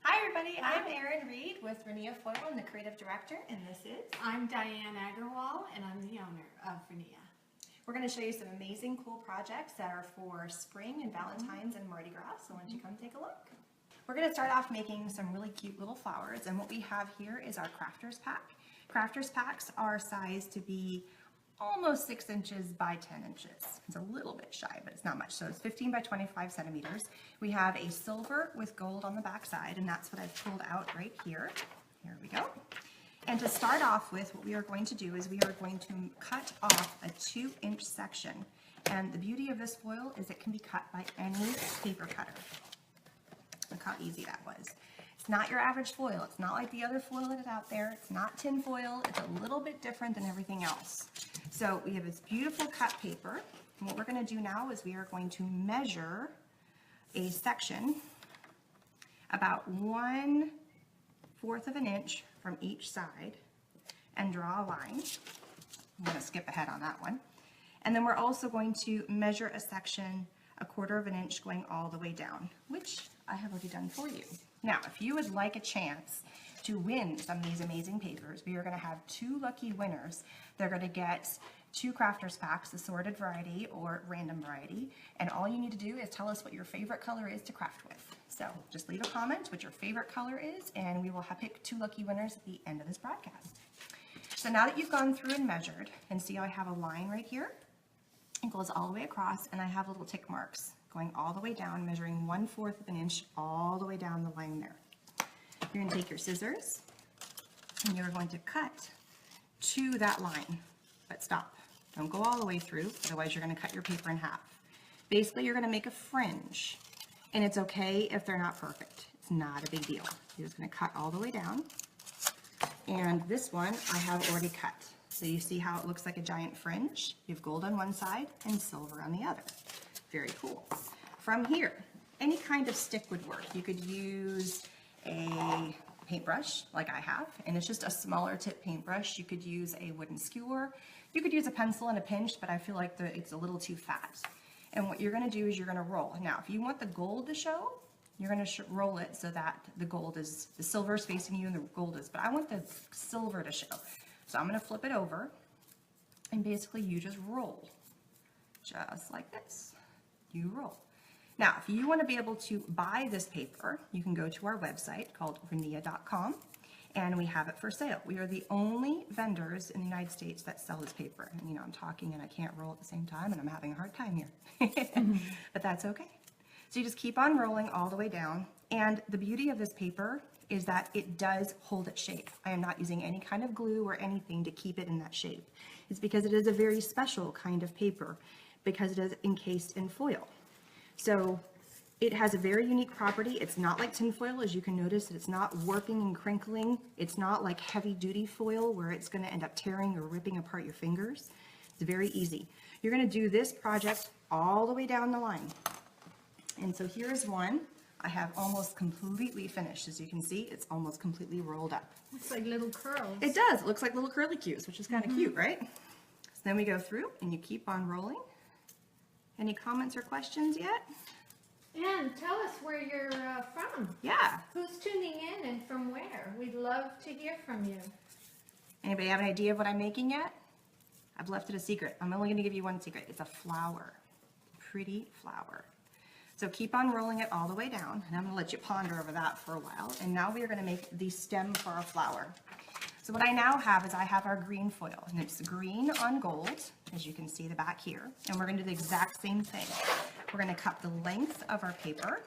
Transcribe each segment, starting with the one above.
Hi everybody, I'm Erin Reed with Rinea Foil. I'm the creative director, and this is... I'm Diane Agarwal, and I'm the owner of Rinea. We're going to show you some amazing cool projects that are for spring and Valentine's and Mardi Gras, so why don't you come take a look. We're going to start off making some really cute little flowers, and what we have here is our crafters pack. Crafters packs are sized to be almost 6 inches by 10 inches. It's a little bit shy, but it's not much. So it's 15 by 25 centimeters. We have a silver with gold on the back side, and that's what I've pulled out right here. Here we go. And to start off with, what we are going to do is we are going to cut off a 2-inch section. And the beauty of this foil is it can be cut by any paper cutter. Look how easy that was. It's not your average foil. It's not like the other foil that is out there. It's not tin foil. It's a little bit different than everything else. So we have this beautiful cut paper. And what we're going to do now is we are going to measure a section about 1/4 of an inch from each side and draw a line. I'm going to skip ahead on that one. And then we're also going to measure a section 1/4 of an inch going all the way down, which I have already done for you. Now, if you would like a chance to win some of these amazing papers, we are going to have 2 lucky winners. They're going to get 2 crafters packs, assorted variety or random variety, and all you need to do is tell us what your favorite color is to craft with. So just leave a comment what your favorite color is, and we will pick 2 lucky winners at the end of this broadcast. So now that you've gone through and measured, and see how I have a line right here? It goes all the way across, and I have little tick marks going all the way down, measuring 1/4 of an inch all the way down the line there. You're going to take your scissors, and you're going to cut to that line, but stop. Don't go all the way through, otherwise you're going to cut your paper in half. Basically, you're going to make a fringe, and it's okay if they're not perfect. It's not a big deal. You're just going to cut all the way down, and this one I have already cut. So you see how it looks like a giant fringe? You have gold on one side and silver on the other. Very cool. From here, any kind of stick would work. You could use a paintbrush like I have, and it's just a smaller tip paintbrush. You could use a wooden skewer. You could use a pencil and a pinch, but I feel like it's a little too fat. And what you're going to do is you're going to roll. Now, if you want the gold to show, you're going to roll it so that the silver is facing you and the gold is, but I want the silver to show. So I'm going to flip it over, and basically you just roll, just like this. You roll. Now, if you want to be able to buy this paper, you can go to our website called Rinea.com, and we have it for sale. We are the only vendors in the United States that sell this paper. And I'm talking and I can't roll at the same time, and I'm having a hard time here. But that's okay. So you just keep on rolling all the way down. And the beauty of this paper is that it does hold its shape. I am not using any kind of glue or anything to keep it in that shape. It's because it is a very special kind of paper, because it is encased in foil. So it has a very unique property. It's not like tin foil, as you can notice. It's not warping and crinkling. It's not like heavy duty foil where it's going to end up tearing or ripping apart your fingers. It's very easy. You're going to do this project all the way down the line. And so here's one I have almost completely finished. As you can see, it's almost completely rolled up. Looks like little curls. It does. It looks like little curly cues, which is kind of cute, right? So then we go through and you keep on rolling. Any comments or questions yet? And tell us where you're from. Yeah. Who's tuning in and from where? We'd love to hear from you. Anybody have an idea of what I'm making yet? I've left it a secret. I'm only going to give you one secret. It's a flower. Pretty flower. So keep on rolling it all the way down, and I'm going to let you ponder over that for a while. And now we are going to make the stem for our flower. So what I now have is I have our green foil, and it's green on gold, as you can see the back here. And we're going to do the exact same thing. We're going to cut the length of our paper.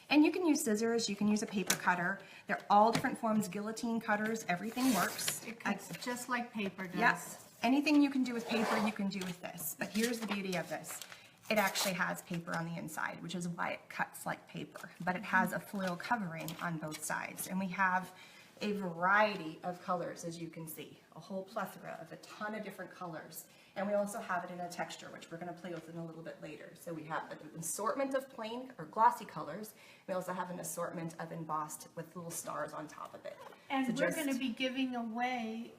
And you can use scissors, you can use a paper cutter. They're all different forms, guillotine cutters, everything works. It cuts just like paper does. Yes. Anything you can do with paper, you can do with this. But here's the beauty of this. It actually has paper on the inside, which is why it cuts like paper. But it has a foil covering on both sides. And we have a variety of colors, as you can see. A whole plethora of a ton of different colors. And we also have it in a texture, which we're going to play with in a little bit later. So we have an assortment of plain or glossy colors. We also have an assortment of embossed with little stars on top of it. And So we're just- going to be giving away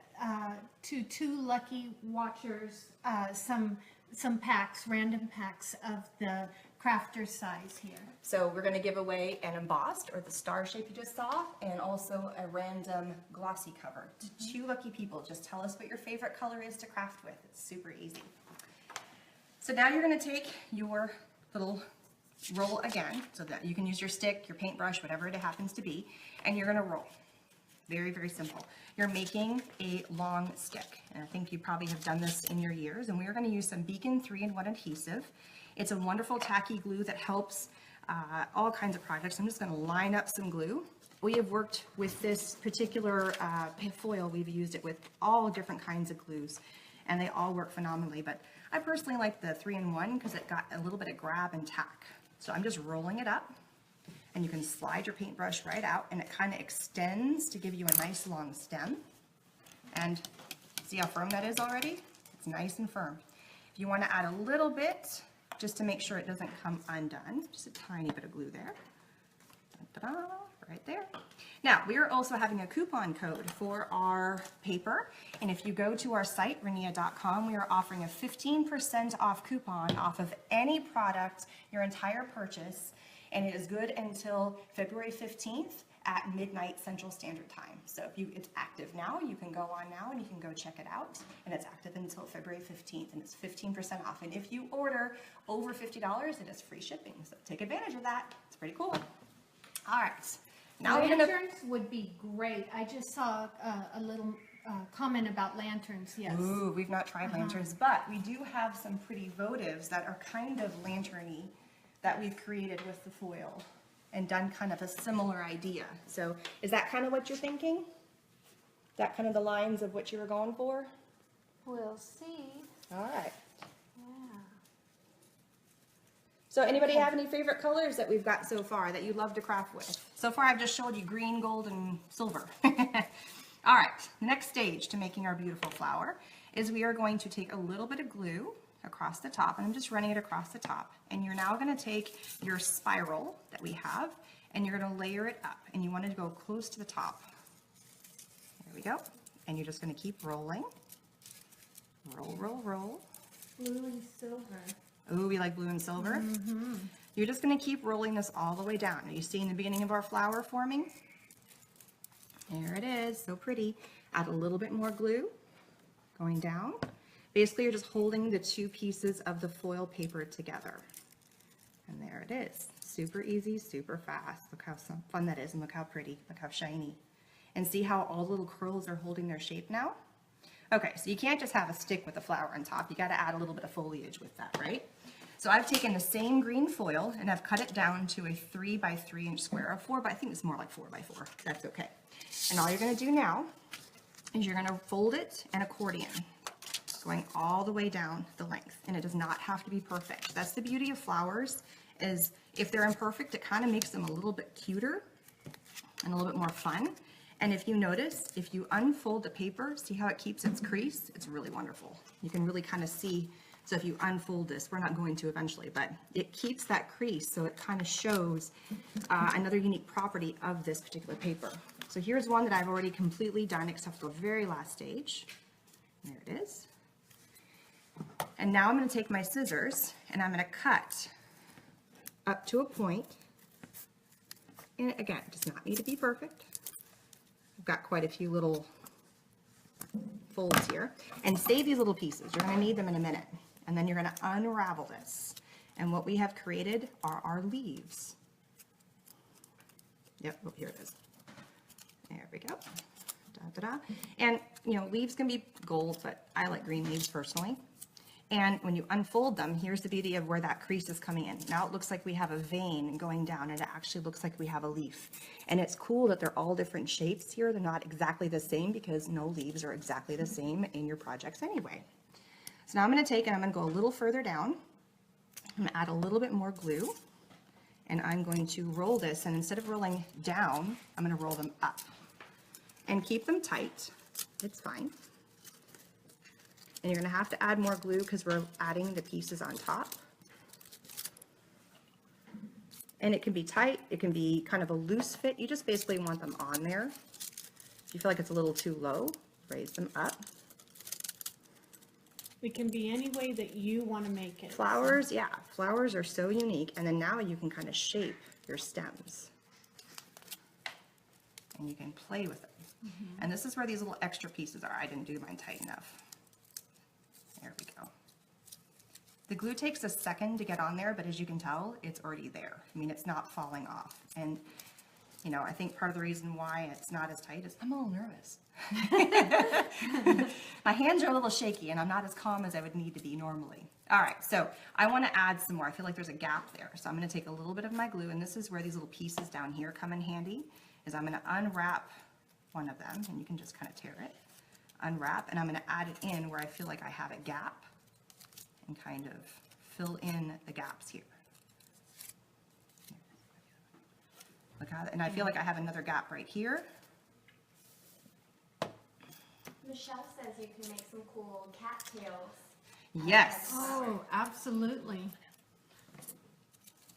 to 2 lucky watchers some some packs, random packs of the crafter size here. So we're gonna give away an embossed, or the star shape you just saw, and also a random glossy cover to 2 lucky people. Just tell us what your favorite color is to craft with. It's super easy. So now you're gonna take your little roll again, so that you can use your stick, your paintbrush, whatever it happens to be, and you're gonna roll. Very, very simple. You're making a long stick, and I think you probably have done this in your years, and we are going to use some Beacon 3-in-1 adhesive. It's a wonderful tacky glue that helps all kinds of projects. I'm just going to line up some glue. We have worked with this particular foil. We've used it with all different kinds of glues, and they all work phenomenally, but I personally like the 3-in-1 because it got a little bit of grab and tack. So I'm just rolling it up. And you can slide your paintbrush right out, and it kind of extends to give you a nice long stem. And see how firm that is already? It's nice and firm. If you want to add a little bit, just to make sure it doesn't come undone, just a tiny bit of glue there. Ta-da, right there. Now, we are also having a coupon code for our paper, and if you go to our site, Rinea.com, we are offering a 15% off coupon off of any product, your entire purchase, and it is good until February 15th at midnight Central Standard Time. So if it's active now, you can go on now and you can go check it out, and it's active until February 15th, and it's 15% off. And if you order over $50, it is free shipping, so take advantage of that. It's pretty cool. All right. Now Lanterns would be great. I just saw a little comment about lanterns, yes. Ooh, we've not tried lanterns, but we do have some pretty votives that are kind of lanterny that we've created with the foil and done kind of a similar idea. So is that kind of what you're thinking? That kind of the lines of what you were going for? We'll see. All right. Yeah. So anybody have any favorite colors that we've got so far that you love to craft with? So far I've just showed you green, gold, and silver. All right, the next stage to making our beautiful flower is we are going to take a little bit of glue across the top, and I'm just running it across the top, and you're now going to take your spiral that we have and you're going to layer it up, and you want it to go close to the top. There we go. And you're just going to keep rolling. Roll, roll, roll. Blue and silver. Ooh, we like blue and silver. Mm-hmm. You're just going to keep rolling this all the way down. Are you seeing the beginning of our flower forming? There it is, so pretty. Add a little bit more glue going down. Basically, you're just holding the 2 pieces of the foil paper together. And there it is. Super easy, super fast. Look how fun that is, and look how pretty, look how shiny. And see how all the little curls are holding their shape now? Okay, so you can't just have a stick with a flower on top. You got to add a little bit of foliage with that, right? So I've taken the same green foil and I've cut it down to a 3 by 3 inch square, or 4 by, I think it's more like 4 by 4. That's okay. And all you're going to do now is you're going to fold it and accordion, going all the way down the length, and it does not have to be perfect. That's the beauty of flowers, is if they're imperfect, it kind of makes them a little bit cuter and a little bit more fun. And if you notice, if you unfold the paper, see how it keeps its crease? It's really wonderful. You can really kind of see, so if you unfold this, we're not going to eventually, but it keeps that crease, so it kind of shows another unique property of this particular paper. So here's one that I've already completely done except for the very last stage. There it is. And now I'm going to take my scissors and I'm going to cut up to a point. And again, it does not need to be perfect. I've got quite a few little folds here. And save these little pieces. You're going to need them in a minute. And then you're going to unravel this. And what we have created are our leaves. Yep, oh, here it is. There we go. Da, da, da. And, you know, leaves can be gold, but I like green leaves personally. And when you unfold them, here's the beauty of where that crease is coming in. Now it looks like we have a vein going down, and it actually looks like we have a leaf. And it's cool that they're all different shapes here. They're not exactly the same because no leaves are exactly the same in your projects anyway. So now I'm going to take and I'm going to go a little further down. I'm going to add a little bit more glue, and I'm going to roll this, and instead of rolling down, I'm going to roll them up. And keep them tight. It's fine. And you're going to have to add more glue because we're adding the pieces on top. And it can be tight, it can be kind of a loose fit. You just basically want them on there. If you feel like it's a little too low, raise them up. It can be any way that you want to make it. Flowers, yeah, flowers are so unique, and then now you can kind of shape your stems. And you can play with them. And this is where these little extra pieces are. I didn't do mine tight enough. There we go. The glue takes a second to get on there, but as you can tell, it's already there. I mean, it's not falling off. And, you know, I think part of the reason why it's not as tight is I'm a little nervous. My hands are a little shaky and I'm not as calm as I would need to be normally. All right, so I want to add some more. I feel like there's a gap there. So I'm going to take a little bit of my glue, and this is where these little pieces down here come in handy, is I'm going to unwrap one of them, and you can just kind of tear it, unwrap, and I'm going to add it in where I feel like I have a gap and kind of fill in the gaps here. Look how, and I feel like I have another gap right here. Michelle says you can make some cool cattails. Yes. Oh, absolutely.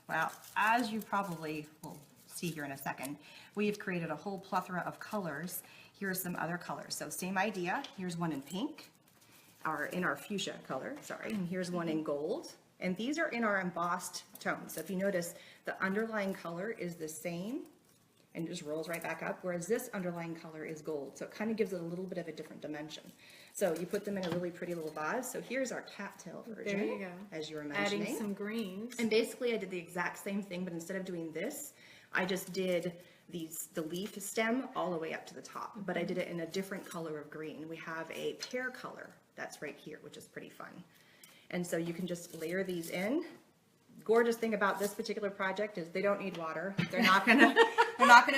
Well, as you probably will see here in a second, we've created a whole plethora of colors. Here's some other colors. So same idea. Here's one in pink, or in our fuchsia color, sorry. And here's one in gold. And these are in our embossed tones. So if you notice, the underlying color is the same and it just rolls right back up, whereas this underlying color is gold. So it kind of gives it a little bit of a different dimension. So you put them in a really pretty little vase. So here's our cattail version. There you go. As you were mentioning. Adding some greens. And basically I did the exact same thing, but instead of doing this, I just did the leaf stem all the way up to the top, but I did it in a different color of green. We have a pear color that's right here, which is pretty fun. And so you can just layer these in. Gorgeous thing about this particular project is they don't need water. They're not gonna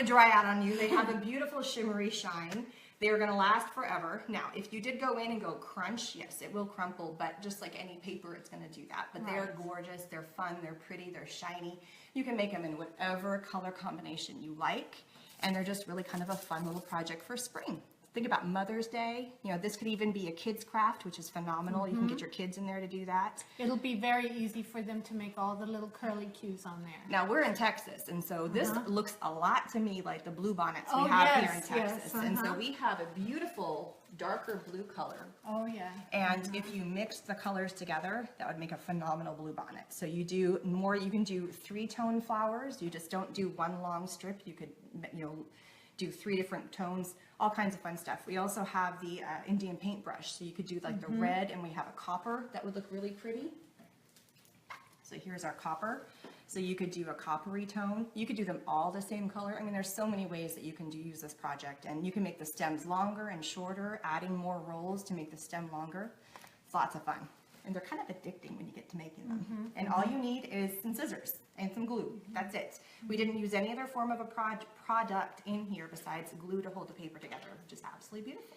dry out on you. They have a beautiful shimmery shine. They are gonna last forever. Now, if you did go in and go crunch, yes, it will crumple, but just like any paper, it's gonna do that. But they are gorgeous, they're fun, they're pretty, they're shiny. You can make them in whatever color combination you like, and they're just really kind of a fun little project for spring. Think about Mother's Day. You know, this could even be a kid's craft, which is phenomenal. You can get your kids in there to do that. It'll be very easy for them to make all the little curly cues on there. Now, we're in Texas, and so this looks a lot to me like the blue bonnets we Oh, have yes, here in Texas. yes, And so we have a beautiful darker blue color. Oh, yeah. And if you mix the colors together, that would make a phenomenal blue bonnet. So you do more, you can do 3-tone flowers. You just don't do one long strip. You could, you know, do 3 different tones, all kinds of fun stuff. We also have the Indian paintbrush. So you could do like the red, and we have a copper that would look really pretty. So here's our copper. So you could do a coppery tone. You could do them all the same color. I mean, there's so many ways that you can use this project, and you can make the stems longer and shorter, adding more rolls to make the stem longer. It's lots of fun. And they're kind of addicting when you get to making them. And all you need is some scissors and some glue. That's it. We didn't use any other form of a product in here besides glue to hold the paper together, which is absolutely beautiful.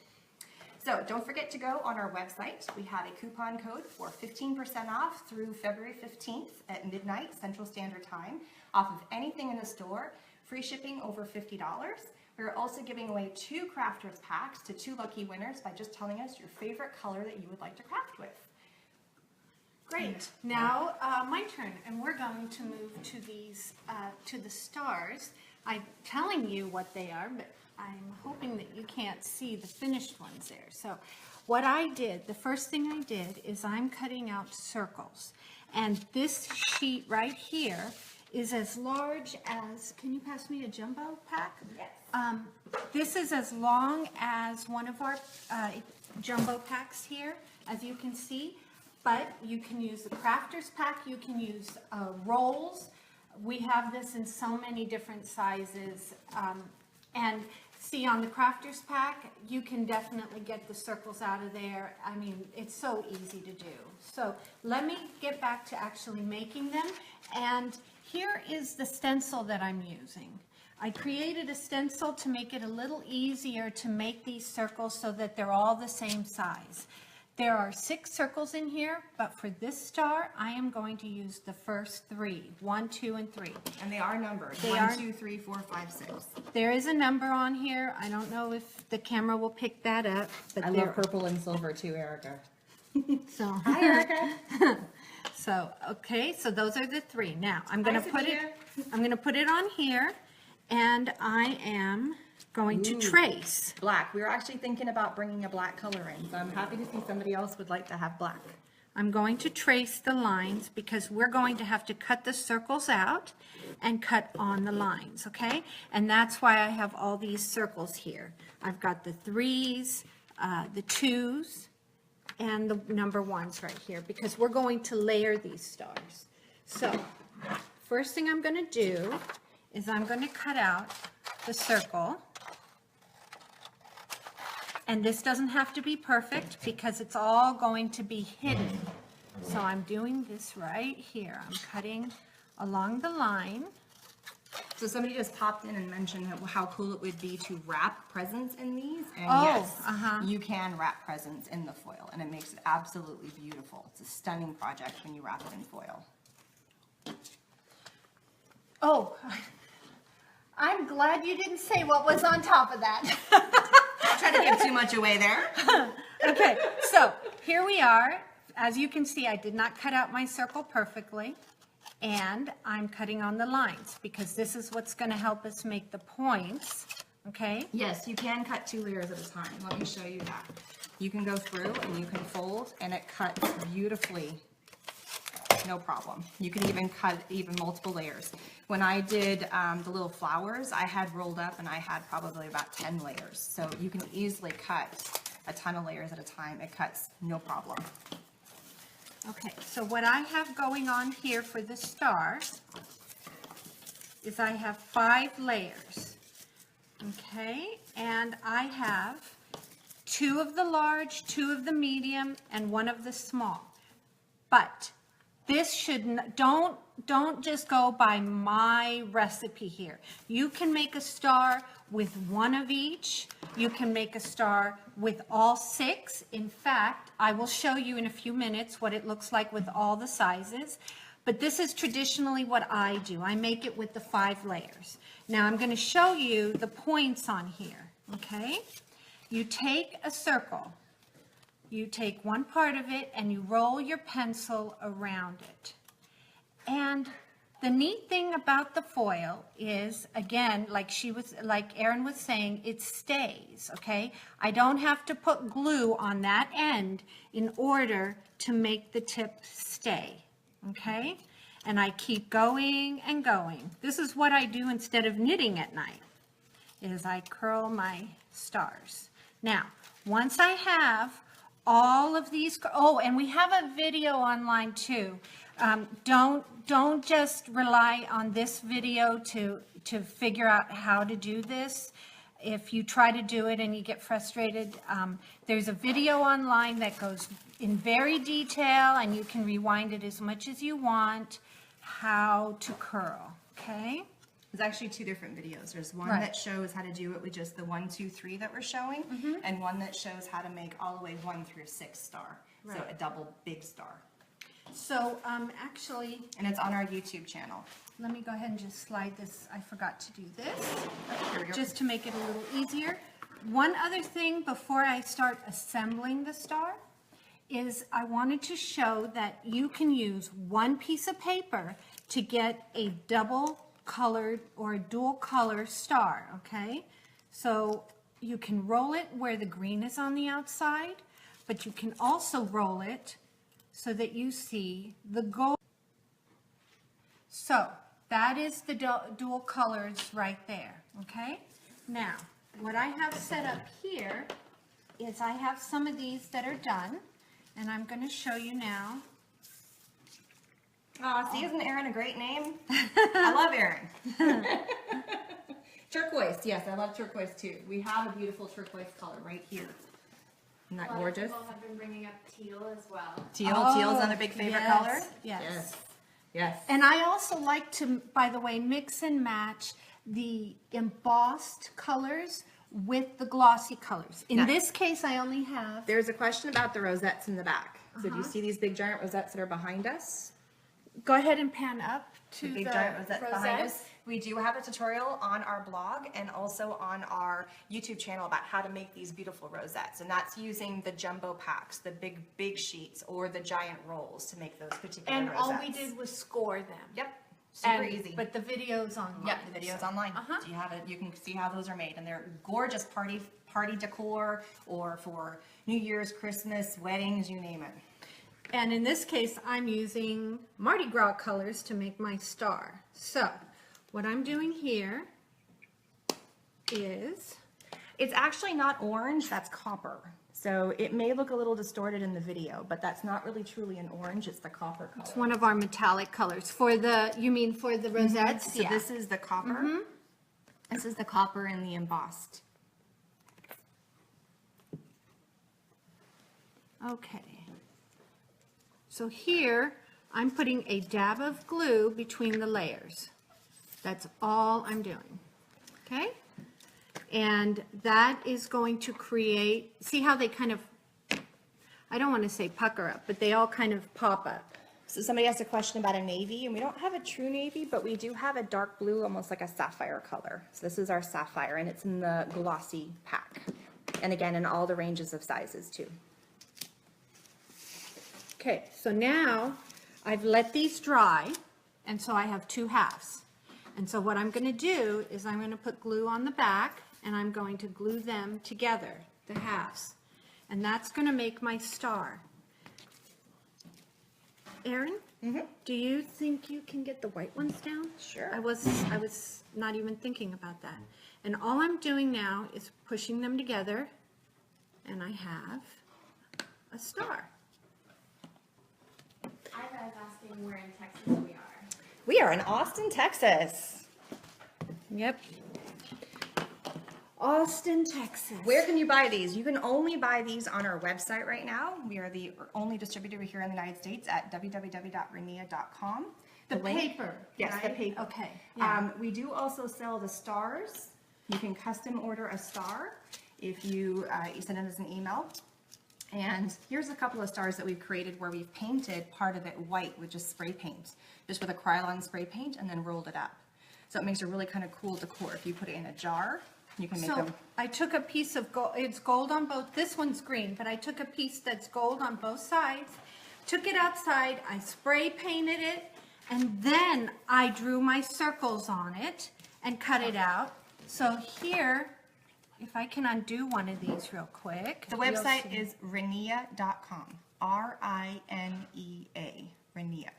So don't forget to go on our website. We have a coupon code for 15% off through February 15th at midnight Central Standard Time off of anything in the store. Free shipping over $50. We're also giving away 2 crafters packs to 2 lucky winners by just telling us your favorite color that you would like to craft with. Great. Now, my turn, and we're going to move to these, to the stars. I'm telling you what they are, but I'm hoping that you can't see the finished ones there. So what I did, the first thing I did is I'm cutting out circles. And this sheet right here is as large as, can you pass me a jumbo pack? Yes. This is as long as one of our jumbo packs here, as you can see. But you can use the crafters pack, you can use rolls. We have this in so many different sizes. And see, on the crafters pack, you can definitely get the circles out of there. I mean, it's so easy to do. So let me get back to actually making them. And here is the stencil that I'm using. I created a stencil to make it a little easier to make these circles so that they're all the same size. There are 6 circles in here, but for this star, I am going to use the first 3, 1, 2, and 3. And they are numbered, They 1, are. 2, 3, 4, 5, 6. There is a number on here. I don't know if the camera will pick that up, but I there. love purple and silver too, Erica. So, Hi, Erica. so okay, so those are the 3. Now I'm going to Hi, put it. Sophia. I'm going to put it on here, and I am going to trace. Black. We were actually thinking about bringing a black color in, so I'm happy to see somebody else would like to have black. I'm going to trace the lines because we're going to have to cut the circles out and cut on the lines, okay? And that's why I have all these circles here. I've got the 3s, the 2s, and the number 1s right here because we're going to layer these stars. So first thing I'm going to do is I'm going to cut out the circle. And this doesn't have to be perfect because it's all going to be hidden. So I'm doing this right here. I'm cutting along the line. So somebody just popped in and mentioned how cool it would be to wrap presents in these. And Oh, yes, uh-huh. you can wrap presents in the foil, and it makes it absolutely beautiful. It's a stunning project when you wrap it in foil. Oh, I'm glad you didn't say what was on top of that. Don't try to give too much away there. Okay, so here we are. As you can see, I did not cut out my circle perfectly, and I'm cutting on the lines because this is what's going to help us make the points, okay? Yes, you can cut 2 layers at a time. Let me show you that. You can go through and you can fold, and it cuts beautifully. No problem. You can even cut multiple layers. When I did the little flowers, I had rolled up and I had probably about 10 layers. So you can easily cut a ton of layers at a time. It cuts no problem. Okay, so what I have going on here for the star is I have 5 layers, okay? And I have 2 of the large, 2 of the medium, and 1 of the small. But this should, don't just go by my recipe here. You can make a star with 1 of each. You can make a star with all 6. In fact, I will show you in a few minutes what it looks like with all the sizes. But this is traditionally what I do. I make it with the 5 layers. Now I'm going to show you the points on here, okay? You take a circle. You take one part of it and you roll your pencil around it. And the neat thing about the foil is, again, like Erin was saying, it stays, okay? I don't have to put glue on that end in order to make the tip stay, okay? And I keep going and going. This is what I do instead of knitting at night, is I curl my stars. Now, once I have all of these, oh, and we have a video online too. Don't just rely on this video to figure out how to do this. If you try to do it and you get frustrated, there's a video online that goes in very detail, and you can rewind it as much as you want, how to curl, okay? There's actually 2 different videos. There's one Right. that shows how to do it with just the 1, 2, 3 that we're showing, and one that shows how to make all the way 1 through 6 star. So Right. a double big star. So actually, And it's on our YouTube channel. let me go ahead and just slide this. I forgot to do this, Here we go. just to make it a little easier. One other thing before I start assembling the star is I wanted to show that you can use 1 piece of paper to get a double colored or a dual color star, okay? So you can roll it where the green is on the outside, but you can also roll it so that you see the gold. So that is the dual colors right there, okay? Now, what I have set up here is I have some of these that are done, and I'm going to show you now. Aw, see, isn't Erin a great name? I love Erin. Turquoise, yes, I love turquoise too. We have a beautiful turquoise color right here. Isn't that gorgeous? People have been bringing up teal as well. Teal's another big favorite yes, color? yes. Yes. And I also like to, by the way, mix and match the embossed colors with the glossy colors. In Yeah. this case, I only have, There's a question about the rosettes in the back. So do you see these big giant rosettes that are behind us? go ahead and pan up to The big the giant rosettes behind us. rosettes. We do have a tutorial on our blog and also on our YouTube channel about how to make these beautiful rosettes. And that's using the jumbo packs, the big sheets, or the giant rolls to make those particular And rosettes. all we did was score them. Yep. Super easy. But the video's online. Yeah, the video's online. So you have it. You can see how those are made, and they're gorgeous party decor, or for New Year's, Christmas, weddings, you name it. And in this case, I'm using Mardi Gras colors to make my star. So what I'm doing here is, it's actually not orange, that's copper. So it may look a little distorted in the video, but that's not really truly an orange, it's the copper color. it's one of our metallic colors. For the, you mean for the rosettes? So this is the copper. This is the copper and the embossed. Okay. So here, I'm putting a dab of glue between the layers. That's all I'm doing, okay? And that is going to create, see how they kind of, I don't want to say pucker up, but they all kind of pop up. So somebody asked a question about a navy, and we don't have a true navy, but we do have a dark blue, almost like a sapphire color. So this is our sapphire, and it's in the glossy pack. And again, in all the ranges of sizes too. Okay, so now I've let these dry, and so I have 2 halves. And so what I'm going to do is I'm going to put glue on the back, and I'm going to glue them together, the halves. And that's going to make my star. Erin, do you think you can get the white ones down? Sure. I was not even thinking about that. And all I'm doing now is pushing them together, and I have a star. I was asking where in Texas we are. We are in Austin, Texas. Yep. Austin, Texas. Where can you buy these? You can only buy these on our website right now. We are the only distributor here in the United States at www.rinea.com. The link- paper. Yes, right? the paper. Okay. Yeah. We do also sell the stars. You can custom order a star if you send it as an email. And here's a couple of stars that we've created where we've painted part of it white with just spray paint, just with a Krylon spray paint, and then rolled it up. So it makes a really kind of cool decor. If you put it in a jar, you can make So them. I took a piece of gold, it's gold on both, this one's green, but I took a piece that's gold on both sides, took it outside, I spray painted it, and then I drew my circles on it and cut it out. So here, if I can undo one of these real quick. The you'll website see. is Rinea.com. R-I-N-E-A. Rinea.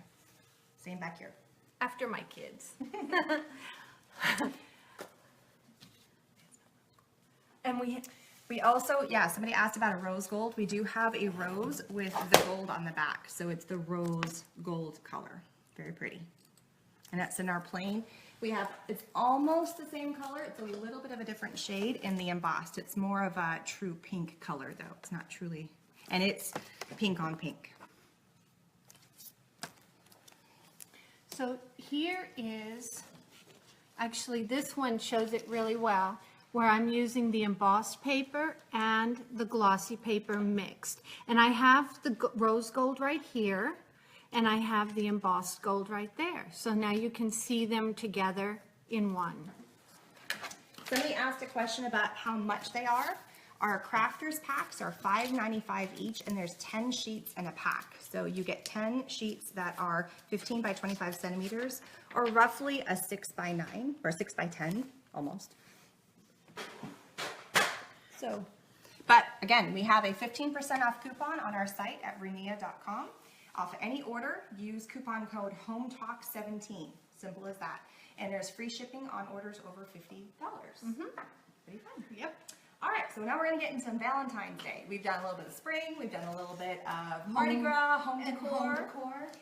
Same back here. After my kids. And We also, yeah, somebody asked about a rose gold. We do have a rose with the gold on the back. So it's the rose gold color. Very pretty. And that's in our plain. We have, it's almost the same color. It's a little bit of a different shade in the embossed. It's more of a true pink color though. It's not truly, and it's pink on pink. so here is, actually this one shows it really well, where I'm using the embossed paper and the glossy paper mixed. And I have the rose gold right here, and I have the embossed gold right there. So now you can see them together in one. Somebody asked a question about how much they are. Our crafters packs are $5.95 each, and there's 10 sheets in a pack. So you get 10 sheets that are 15 by 25 centimeters, or roughly a 6 by 9, or 6 by 10, almost. So, but again, we have a 15% off coupon on our site at Rinea.com. Off any order, use coupon code HOMETALK17. Simple as that. And there's free shipping on orders over $50. Pretty fun. Yep. All right, so now we're going to get into Valentine's Day. We've done a little bit of spring, we've done a little bit of Mardi Gras, home decor,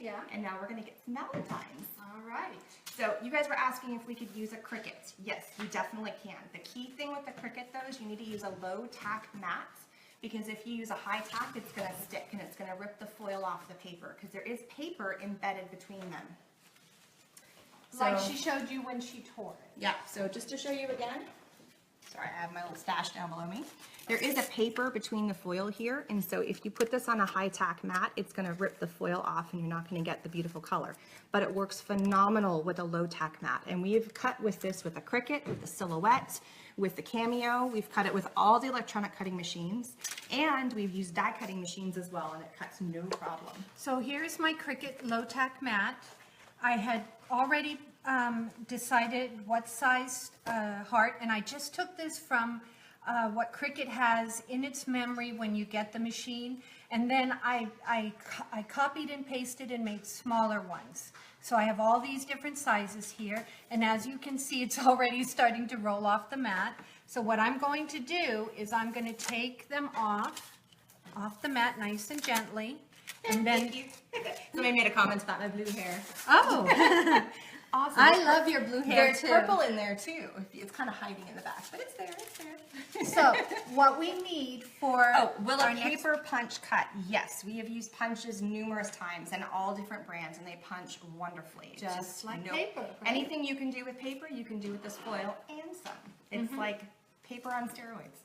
yeah. and now we're going to get some Valentine's. All right. So you guys were asking if we could use a Cricut. Yes, we definitely can. The key thing with the Cricut though is you need to use a low tack mat, because if you use a high tack, it's going to stick and it's going to rip the foil off the paper, because there is paper embedded between them. Like So- she showed you when she tore it. Yeah, so just to show you again, sorry, I have my little stash down below me. There is a paper between the foil here, and so if you put this on a high tack mat, it's gonna rip the foil off and you're not gonna get the beautiful color. But it works phenomenal with a low tack mat. And we've cut with this with a Cricut, with the Silhouette, with the Cameo. We've cut it with all the electronic cutting machines, and we've used die cutting machines as well, and it cuts no problem. So here's my Cricut low tack mat. I had already decided what size heart, and I just took this from what Cricut has in its memory when you get the machine, and then I copied and pasted and made smaller ones. So I have all these different sizes here, and as you can see, it's already starting to roll off the mat. So what I'm going to do is I'm going to take them off the mat nice and gently, and then... Somebody made a comment about my blue hair. Oh! Awesome. I love your blue hair There's too. purple in there too. It's kind of hiding in the back, but it's there, it's there. So what we need for Will our a next- paper punch cut? Yes, we have used punches numerous times and all different brands, and they punch wonderfully. It's Just like paper, right? Anything you can do with paper, you can do with this foil and some. It's like paper on steroids.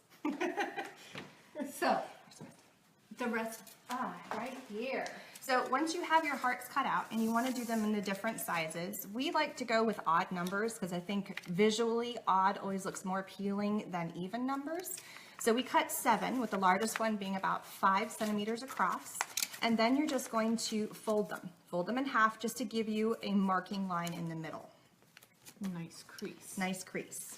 So the rest right here. So once you have your hearts cut out and you want to do them in the different sizes, we like to go with odd numbers because I think visually odd always looks more appealing than even numbers. So we cut 7, with the largest one being about 5 centimeters across, and then you're just going to fold them in half just to give you a marking line in the middle. Nice crease. Nice crease.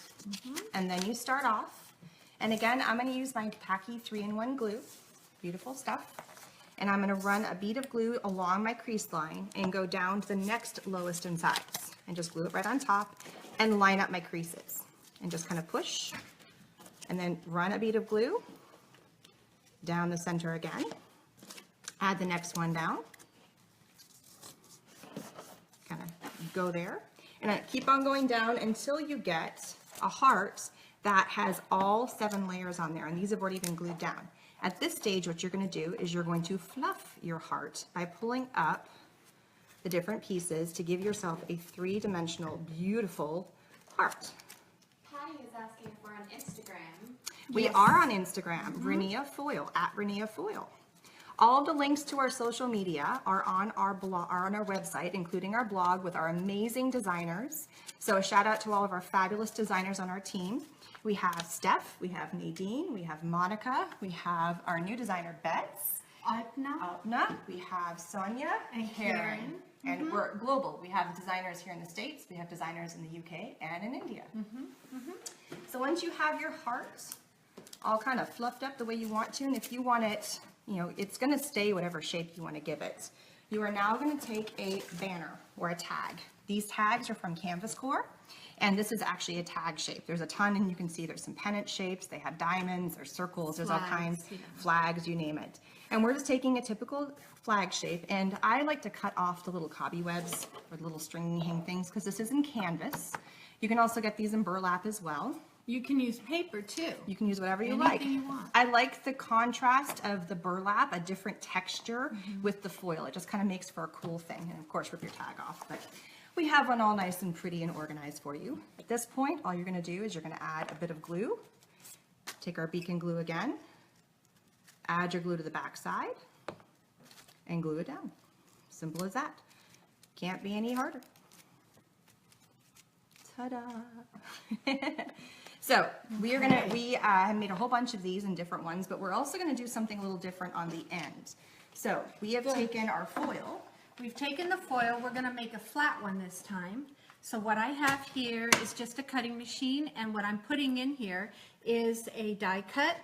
And then you start off, and again, I'm going to use my tacky 3-in-1 glue, beautiful stuff. And I'm going to run a bead of glue along my crease line and go down to the next lowest in size and just glue it right on top and line up my creases and just kind of push and then run a bead of glue down the center again, add the next one down, kind of go there, and I keep on going down until you get a heart that has all 7 layers on there, and these have already been glued down. At this stage, what you're going to do is you're going to fluff your heart by pulling up the different pieces to give yourself a 3-dimensional, beautiful heart. Patty is asking if we're on Instagram. We are on Instagram, Rinea Foil, at Rinea Foil. All of the links to our social media are on our blog, are on our website, including our blog with our amazing designers. So a shout out to all of our fabulous designers on our team. We have Steph, we have Nadine, we have Monica, we have our new designer Bets, Alpna, we have Sonia and Karen. And we're global. We have designers here in the States, we have designers in the UK and in India. So once you have your heart all kind of fluffed up the way you want to, and if you want it, you know, it's going to stay whatever shape you want to give it. You are now going to take a banner or a tag. These tags are from Canvas Core, and this is actually a tag shape. There's a ton, and you can see there's some pennant shapes. They have diamonds, there's circles, there's all kinds, flags, you name it. And we're just taking a typical flag shape, and I like to cut off the little cobwebs or the little stringy hang things because this is in canvas. You can also get these in burlap as well. You can use paper too. You can use whatever you like. Anything you want. I like the contrast of the burlap, a different texture with the foil. It just kind of makes for a cool thing. And of course, rip your tag off, but we have one all nice and pretty and organized for you. At this point, all you're going to do is you're going to add a bit of glue. Take our beacon glue again, add your glue to the back side, and glue it down. Simple as that. Can't be any harder. Ta-da! So we have made a whole bunch of these in different ones, but we're also going to do something a little different on the end. So we have taken our foil. We've taken the foil, we're going to make a flat one this time. So what I have here is just a cutting machine, and what I'm putting in here is a die cut,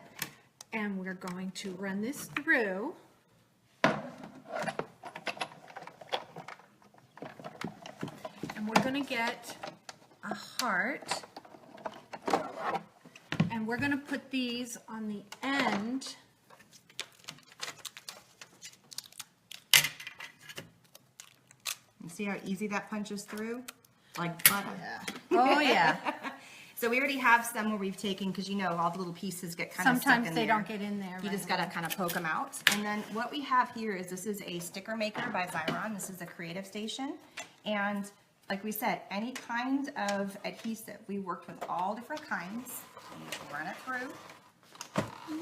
and we're going to run this through. And we're going to get a heart, and we're going to put these on the end. You see how easy that punches through? Like butter. Oh yeah. So we already have some where we've taken, because you know all the little pieces get kind of stuck in Sometimes they there. don't get in there. You just got to kind of poke them out. And then what we have here is this is a sticker maker by Xyron. This is a Creative Station. And like we said, any kind of adhesive. We worked with all different kinds. You just run it through.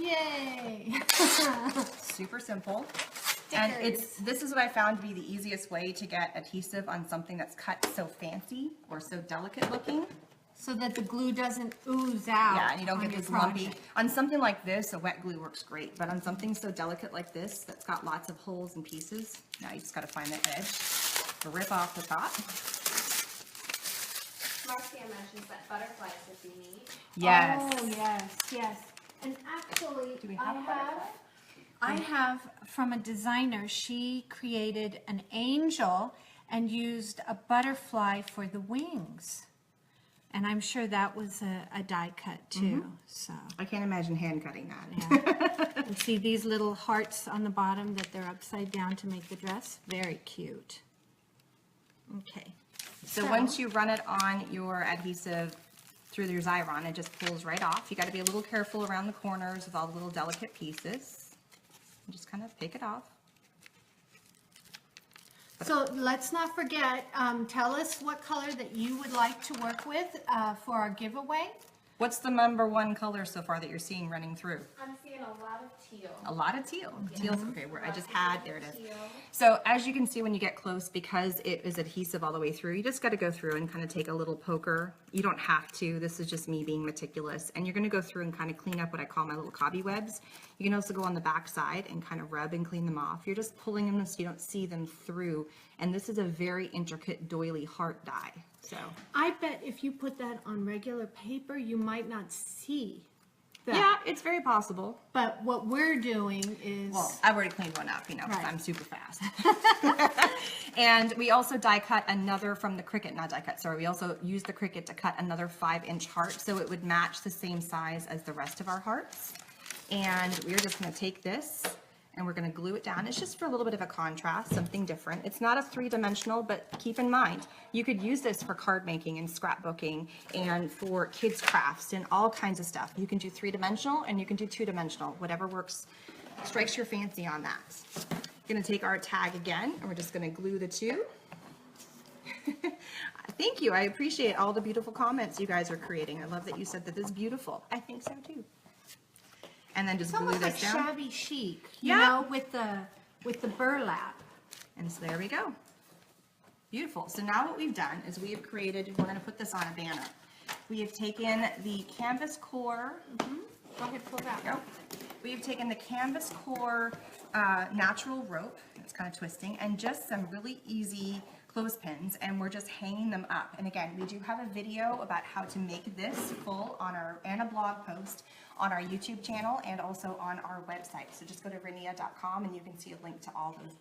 Yay! Super simple. And this is what I found to be the easiest way to get adhesive on something that's cut so fancy or so delicate looking. So that the glue doesn't ooze out. Yeah, and you don't on get your this lumpy. project. On something like this, a wet glue works great, but on something so delicate like this, that's got lots of holes and pieces, now you just gotta find the edge. rip off the top. Marcia mentions that butterflies would be neat. Yes. Oh, yes, yes. And actually, Do we have a butterfly? I have from a designer, she created an angel and used a butterfly for the wings. And I'm sure that was a die cut too, so. I can't imagine hand cutting that. Yeah. And see these little hearts on the bottom that they're upside down to make the dress? Very cute. Okay. So once you run it on your adhesive through your Xyron, it just pulls right off. You got to be a little careful around the corners with all the little delicate pieces. And just kind of pick it off. So let's not forget, tell us what color that you would like to work with for our giveaway. What's the number one color so far that you're seeing running through? I'm seeing a lot of teal. A lot of teal. Teal's okay. Where I just had, there it is. Teal. So as you can see when you get close, because it is adhesive all the way through, you just got to go through and kind of take a little poker. You don't have to. This is just me being meticulous. And you're going to go through and kind of clean up what I call my little cobwebs. You can also go on the back side and kind of rub and clean them off. You're just pulling them so you don't see them through. And this is a very intricate doily heart die. So I bet if you put that on regular paper, you might not see that. yeah, it's very possible. But what we're doing is... Well, I've already cleaned one up, you know, 'cause Right. I'm super fast. And we also die cut another from the Cricut, not die cut, sorry. We also used the Cricut to cut another 5-inch heart so it would match the same size as the rest of our hearts. And we're just going to take this and we're going to glue it down. It's just for a little bit of a contrast, something different. It's not a 3-dimensional, but keep in mind, you could use this for card making and scrapbooking and for kids crafts and all kinds of stuff. You can do 3-dimensional and you can do 2-dimensional, whatever works, strikes your fancy on that. Going to take our tag again and we're just going to glue the two. Thank you. I appreciate all the beautiful comments you guys are creating. I love that you said that this is beautiful. I think so too. And then just It's glue almost like this down. shabby chic, you Yeah. know, with the burlap. And so there we go. Beautiful. So now what we've done is we have created, we're going to put this on a banner. We have taken the canvas core. Go ahead, pull that Go. out. We have taken the canvas core natural rope. It's kind of twisting, and just some really easy clothespins, and we're just hanging them up. And again, we do have a video about how to make this full on our, and a blog post on our YouTube channel and also on our website. So just go to Rinea.com and you can see a link to all those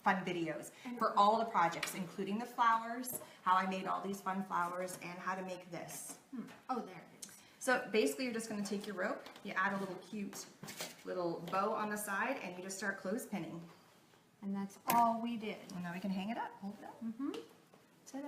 fun videos for all the projects, including the flowers, how I made all these fun flowers, and how to make this. Oh, there it is. So basically you're just going to take your rope, you add a little cute little bow on the side, and you just start clothespinning. And that's all we did. And now we can hang it up. Hold it up. Ta-da!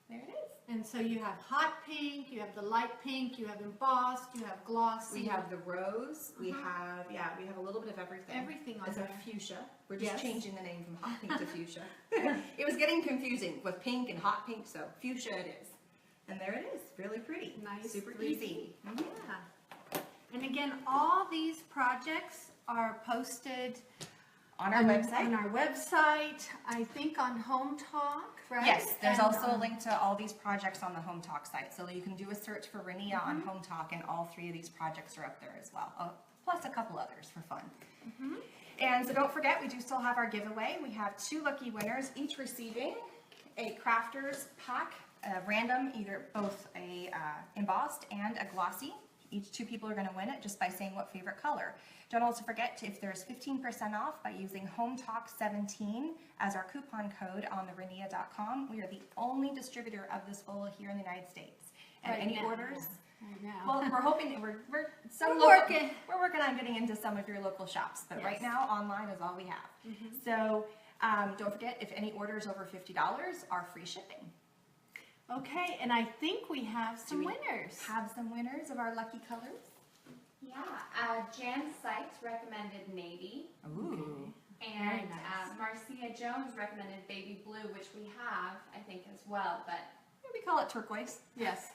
There it is. And so you have hot pink, you have the light pink, you have embossed, you have glossy. We have the rose. We have, yeah, we have a little bit of everything. Everything on It's a there. fuchsia. We're just Yes. changing the name from hot pink to fuchsia. It was getting confusing with pink and hot pink, so fuchsia it is. And there it is. Really pretty. Nice, Super 3D. easy. Mhm. Yeah. And again, all these projects are posted On our on website. our website, I think on Hometalk, right? Yes, there's And, also a link to all these projects on the Hometalk site. So you can do a search for Rinea on Hometalk, and all 3 of these projects are up there as well. Plus a couple others for fun. And so don't forget, we do still have our giveaway. We have 2 lucky winners, each receiving a crafter's pack, random, either both a embossed and a glossy. Each 2 people are going to win it just by saying what favorite color. Don't also forget if there's 15% off by using HomeTalk17 as our coupon code on the Rinea.com. We are the only distributor of this wool here in the United States. And Right any now. orders? Right now. Well, we're hoping we're working. We're working on getting into some of your local shops, but right Yes. now online is all we have. So don't forget, if any orders over $50 are free shipping. Okay, and I think we have some we winners. Have some winners of our lucky colors. Yeah, Jan Sykes recommended navy, Ooh. and nice. Marcia Jones recommended baby blue, which we have, I think, as well. But We call it turquoise. Yes.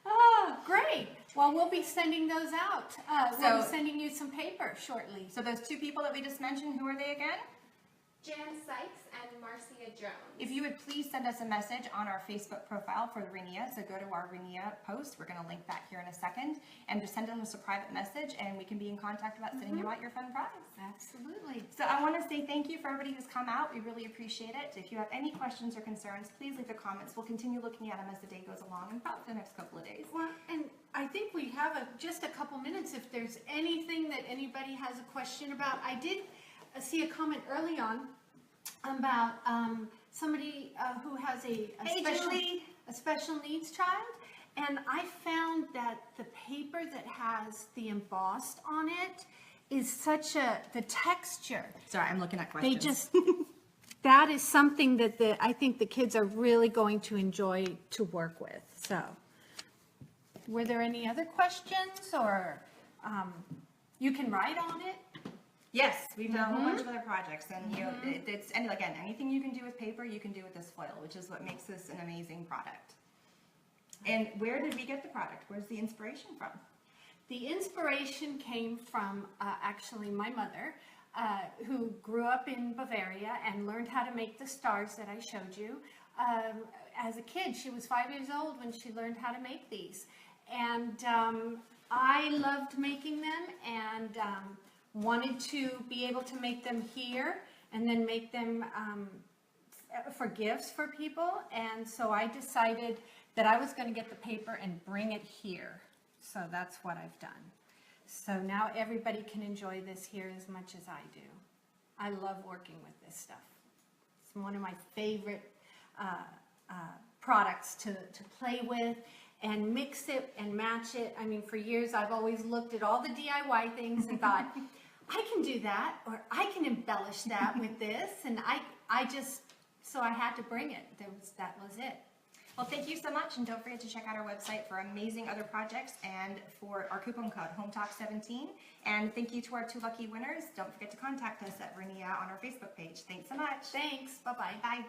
Oh, great. Well, we'll be sending those out. We'll be So- sending you some paper shortly. So those 2 people that we just mentioned, who are they again? Jan Sykes and Marcia Jones. If you would please send us a message on our Facebook profile for the Rinea, so go to our Rinea post, we're going to link that here in a second, and just send us a private message and we can be in contact about sending you out your fun prize. Absolutely. So I want to say thank you for everybody who's come out. We really appreciate it. If you have any questions or concerns, please leave the comments. We'll continue looking at them as the day goes along and probably the next couple of days. Well, and I think we have just a couple minutes if there's anything that anybody has a question about. I did see a comment early on about somebody who has a special needs child, and I found that the paper that has the embossed on it is such the texture. Sorry, I'm looking at questions. That is something that I think the kids are really going to enjoy to work with. So, were there any other questions, or you can write on it? Yes, we've done a whole bunch of other projects, and again, anything you can do with paper, you can do with this foil, which is what makes this an amazing product. And where did we get the product? Where's the inspiration from? The inspiration came from actually my mother, who grew up in Bavaria and learned how to make the stars that I showed you. As a kid, she was 5 years old when she learned how to make these. And I loved making them, and wanted to be able to make them here and then make them for gifts for people. And so I decided that I was going to get the paper and bring it here. So that's what I've done. So now everybody can enjoy this here as much as I do. I love working with this stuff. It's one of my favorite products to play with and mix it and match it. I mean, for years I've always looked at all the DIY things and thought, I can do that, or I can embellish that with this, and so I had to bring it. That was it. Well, thank you so much, and don't forget to check out our website for amazing other projects and for our coupon code, Hometalk17. And thank you to our 2 lucky winners. Don't forget to contact us at Rinea on our Facebook page. Thanks so much. Thanks. Bye-bye. Bye.